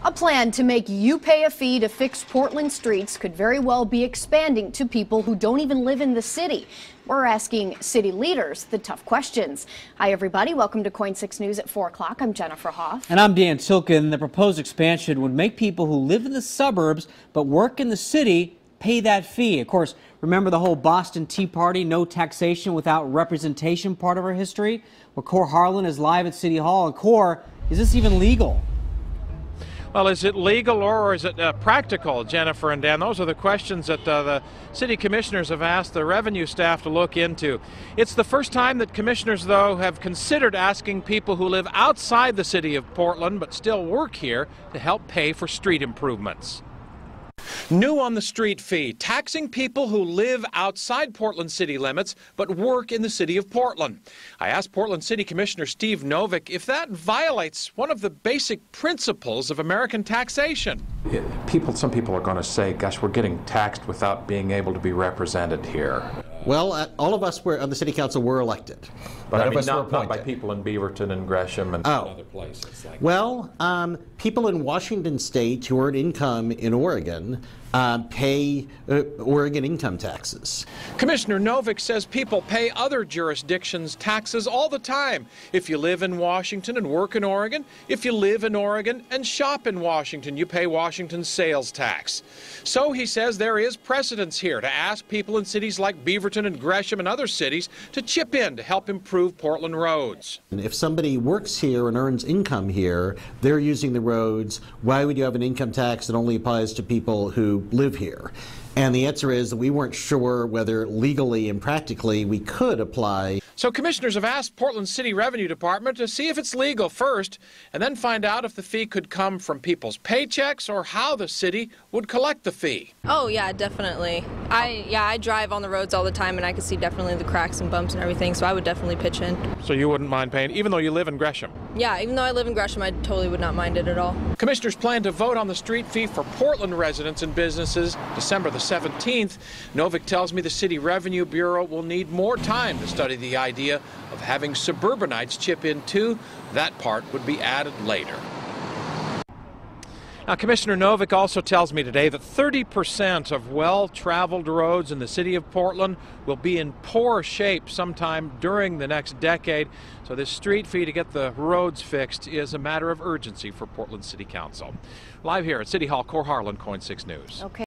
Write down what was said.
A plan to make you pay a fee to fix Portland streets could very well be expanding to people who don't even live in the city. We're asking city leaders the tough questions. Hi, everybody. Welcome to KOIN 6 News at 4 o'clock. I'm Jennifer Hoff. And I'm Dan Tilkin. The proposed expansion would make people who live in the suburbs but work in the city pay that fee. Of course, remember the whole Boston Tea Party, no taxation without representation part of our history? Well, Cor Harlan is live at City Hall. And Cor, is this even legal? Well, is it legal or is it practical, Jennifer and Dan? Those are the questions that the city commissioners have asked the revenue staff to look into. It's the first time that commissioners, though, have considered asking people who live outside the city of Portland but still work here to help pay for street improvements. New on the street fee, taxing people who live outside Portland city limits but work in the city of Portland. I asked Portland City Commissioner Steve Novick if that violates one of the basic principles of American taxation. Some people are going to say, gosh, we're getting taxed without being able to be represented here. Well, all of us on the city council were elected. But I mean, not by people in Beaverton and Gresham and other places. Well, people in Washington state who earn income in Oregon pay Oregon income taxes. Commissioner Novick says people pay other jurisdictions' taxes all the time. If you live in Washington and work in Oregon, if you live in Oregon and shop in Washington, you pay Washington's sales tax. So he says there is precedence here to ask people in cities like Beaverton and Gresham and other cities to chip in to help improve Portland roads. And if somebody works here and earns income here, they're using the roads. Why would you have an income tax that only applies to people who live here? And the answer is that we weren't sure whether legally and practically we could apply. So commissioners have asked Portland City Revenue Department to see if it's legal first, and then find out if the fee could come from people's paychecks or how the city would collect the fee. Oh yeah, definitely. I drive on the roads all the time, and I can see definitely the cracks and bumps and everything, so I would definitely pitch in. So you wouldn't mind paying, even though you live in Gresham? Yeah, even though I live in Gresham, I totally would not mind it at all. Commissioners plan to vote on the street fee for Portland residents and businesses December the 17th. Novick tells me the City Revenue Bureau will need more time to study the idea of having suburbanites chip in too. That part would be added later. Now, Commissioner Novick also tells me today that 30% of well-traveled roads in the city of Portland will be in poor shape sometime during the next decade. So this street fee to get the roads fixed is a matter of urgency for Portland City Council. Live here at City Hall, Cor Harlan, KOIN 6 News. Okay.